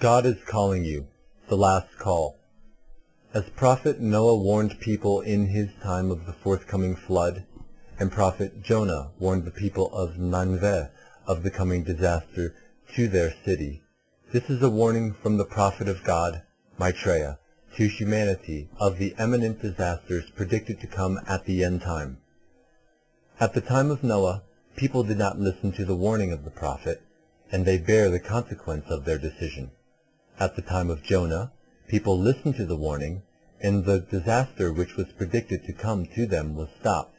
God is calling you, the last call. As Prophet Noah warned people in his time of the forthcoming flood, and Prophet Jonah warned the people of Nineveh of the coming disaster to their city, this is a warning from the prophet of God, Maitreya, to humanity of the imminent disasters predicted to come at the end time. At the time of Noah, people did not listen to the warning of the prophet, and they bear the consequence of their decision. At the time of Jonah, people listened to the warning, and the disaster which was predicted to come to them was stopped.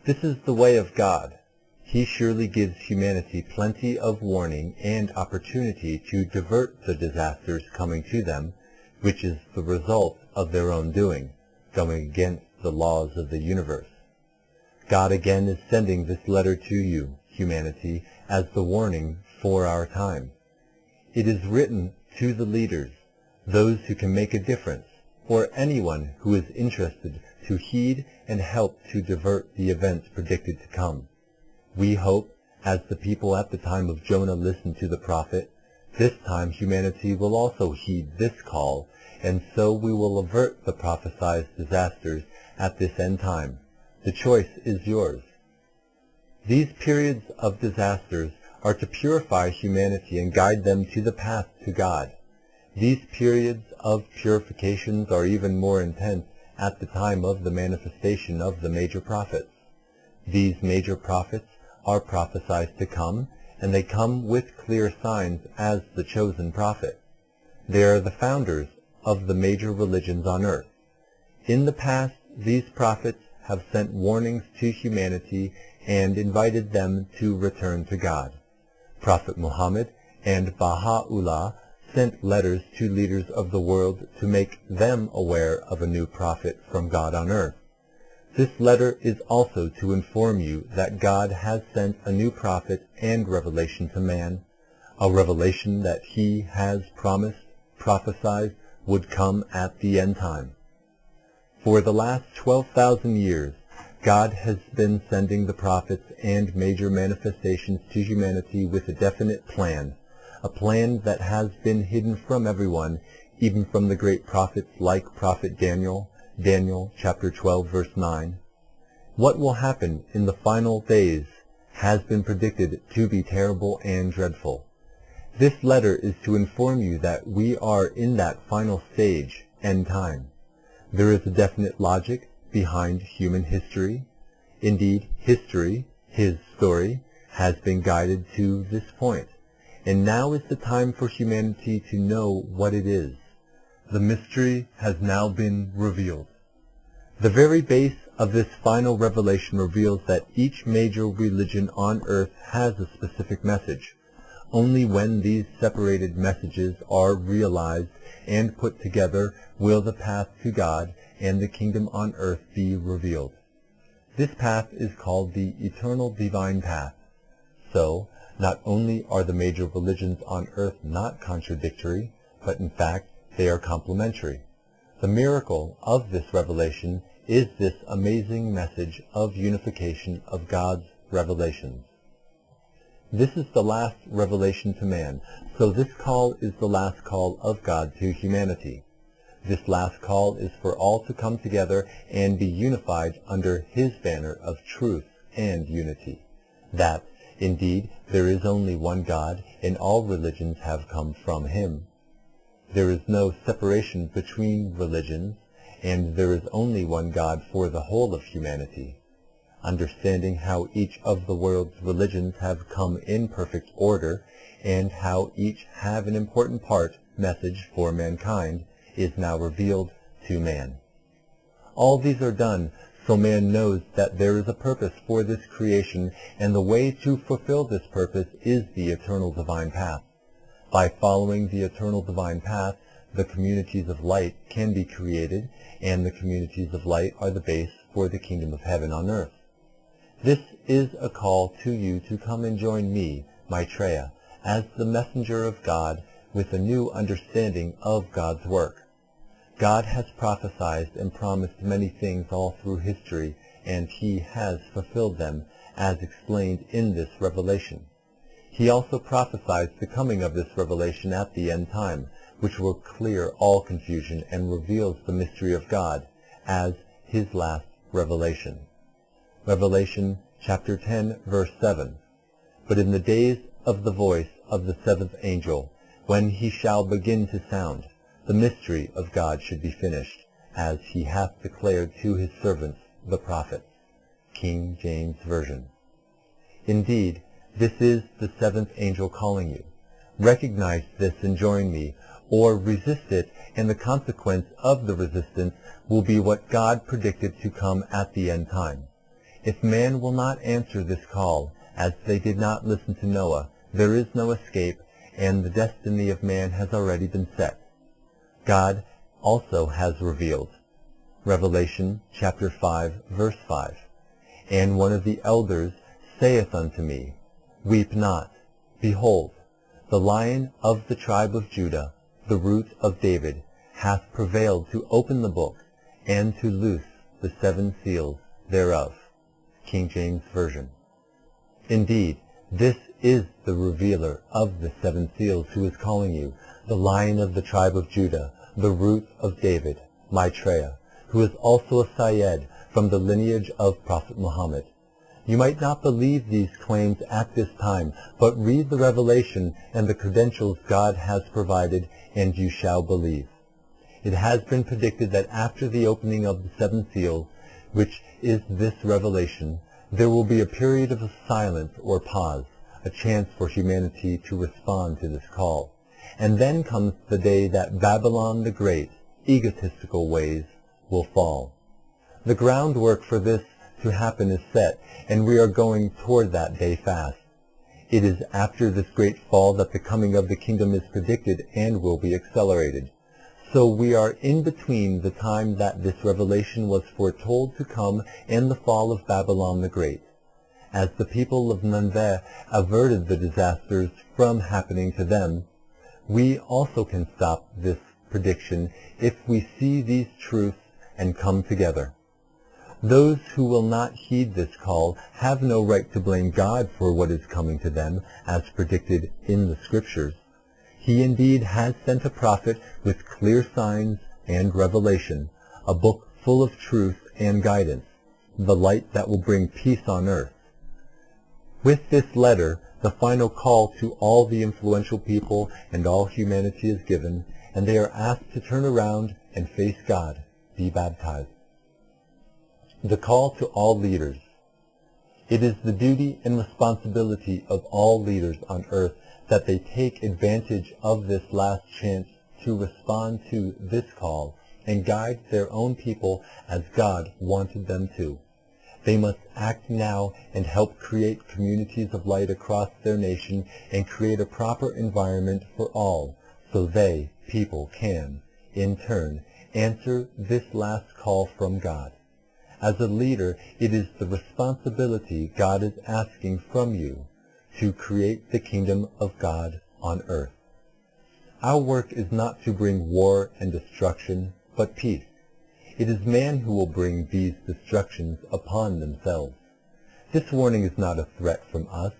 This is the way of God. He surely gives humanity plenty of warning and opportunity to divert the disasters coming to them, which is the result of their own doing, going against the laws of the universe. God again is sending this letter to you, humanity, as the warning for our time. It is written to the leaders, those who can make a difference, or anyone who is interested to heed and help to divert the events predicted to come. We hope, as the people at the time of Jonah listened to the prophet, this time humanity will also heed this call, and so we will avert the prophesied disasters at this end time. The choice is yours. These periods of disasters are to purify humanity and guide them to the path to God. These periods of purifications are even more intense at the time of the manifestation of the major prophets. These major prophets are prophesied to come, and they come with clear signs as the chosen prophet. They are the founders of the major religions on earth. In the past, these prophets have sent warnings to humanity and invited them to return to God. Prophet Muhammad and Baha'u'llah sent letters to leaders of the world to make them aware of a new prophet from God on earth. This letter is also to inform you that God has sent a new prophet and revelation to man, a revelation that he has prophesied would come at the end time. For the last 12,000 years, God has been sending the prophets and major manifestations to humanity with a definite plan, a plan that has been hidden from everyone, even from the great prophets like Prophet Daniel, chapter 12, verse 9. What will happen in the final days has been predicted to be terrible and dreadful. This letter is to inform you that we are in that final stage, end time. There is a definite logic behind human history. Indeed, history, his story, has been guided to this point. And now is the time for humanity to know what it is. The mystery has now been revealed. The very base of this final revelation reveals that each major religion on earth has a specific message. Only when these separated messages are realized and put together will the path to God and the kingdom on earth be revealed. This path is called the eternal divine path. So, not only are the major religions on earth not contradictory, but in fact they are complementary. The miracle of this revelation is this amazing message of unification of God's revelations. This is the last revelation to man, so this call is the last call of God to humanity. This last call is for all to come together and be unified under his banner of truth and unity. That, indeed, there is only one God, and all religions have come from him. There is no separation between religions, and there is only one God for the whole of humanity. Understanding how each of the world's religions have come in perfect order, and how each have an important message for mankind, is now revealed to man. All these are done so man knows that there is a purpose for this creation, and the way to fulfill this purpose is the eternal divine path. By following the eternal divine path, the communities of light can be created, and the communities of light are the base for the kingdom of heaven on earth. This is a call to you to come and join me, Maitreya, as the messenger of God with a new understanding of God's work. God has prophesied and promised many things all through history, and he has fulfilled them, as explained in this revelation. He also prophesies the coming of this revelation at the end time, which will clear all confusion and reveals the mystery of God as his last revelation. Revelation chapter 10, verse 7. But in the days of the voice of the seventh angel, when he shall begin to sound, the mystery of God should be finished, as he hath declared to his servants the prophets. King James Version. Indeed, this is the seventh angel calling you. Recognize this and join me, or resist it, and the consequence of the resistance will be what God predicted to come at the end time. If man will not answer this call, as they did not listen to Noah, there is no escape, and the destiny of man has already been set. God also has revealed. Revelation chapter 5, verse 5. And one of the elders saith unto me, Weep not. Behold, the Lion of the tribe of Judah, the root of David, hath prevailed to open the book, and to loose the seven seals thereof. King James Version. Indeed, this is the revealer of the seven seals who is calling you, the Lion of the tribe of Judah, the root of David, Maitreya, who is also a Syed from the lineage of Prophet Muhammad. You might not believe these claims at this time, but read the revelation and the credentials God has provided, and you shall believe. It has been predicted that after the opening of the seven seals, which is this revelation, there will be a period of silence or pause, a chance for humanity to respond to this call. And then comes the day that Babylon the Great, egotistical ways, will fall. The groundwork for this to happen is set, and we are going toward that day fast. It is after this great fall that the coming of the kingdom is predicted and will be accelerated. So we are in between the time that this revelation was foretold to come and the fall of Babylon the Great. As the people of Nineveh averted the disasters from happening to them, we also can stop this prediction if we see these truths and come together. Those who will not heed this call have no right to blame God for what is coming to them, as predicted in the Scriptures. He indeed has sent a prophet with clear signs and revelation, a book full of truth and guidance, the light that will bring peace on earth. With this letter, the final call to all the influential people and all humanity is given, and they are asked to turn around and face God, be baptized. The call to all leaders. It is the duty and responsibility of all leaders on earth that they take advantage of this last chance to respond to this call and guide their own people as God wanted them to. They must act now and help create communities of light across their nation and create a proper environment for all, so they, people, can, in turn, answer this last call from God. As a leader, it is the responsibility God is asking from you to create the kingdom of God on earth. Our work is not to bring war and destruction, but peace. It is man who will bring these destructions upon themselves. This warning is not a threat from us.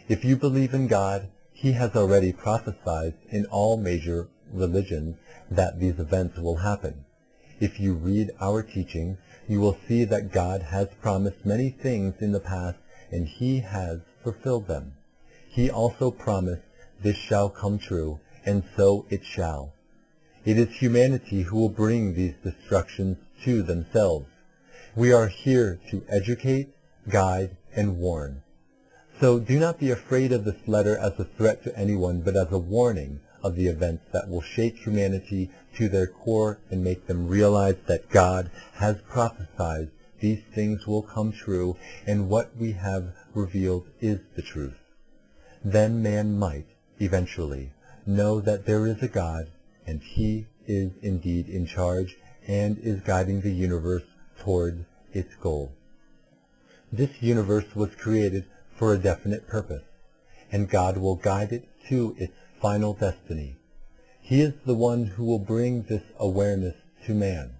If you believe in God, He has already prophesied in all major religions that these events will happen. If you read our teachings, you will see that God has promised many things in the past, and He has fulfilled them. He also promised this shall come true, and so it shall. It is humanity who will bring these destructions to themselves. We are here to educate, guide, and warn. So do not be afraid of this letter as a threat to anyone, but as a warning of the events that will shake humanity to their core and make them realize that God has prophesied these things will come true, and what we have revealed is the truth. Then man might, eventually, know that there is a God, and He is indeed in charge and is guiding the universe toward its goal. This universe was created for a definite purpose, and God will guide it to its final destiny. He is the one who will bring this awareness to man.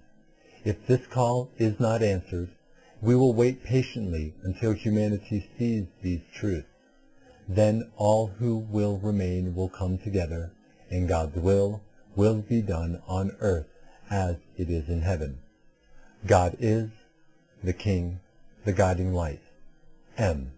If this call is not answered, we will wait patiently until humanity sees these truths. Then all who will remain will come together, and God's will be done on earth as it is in heaven. God is the King, the guiding light. M.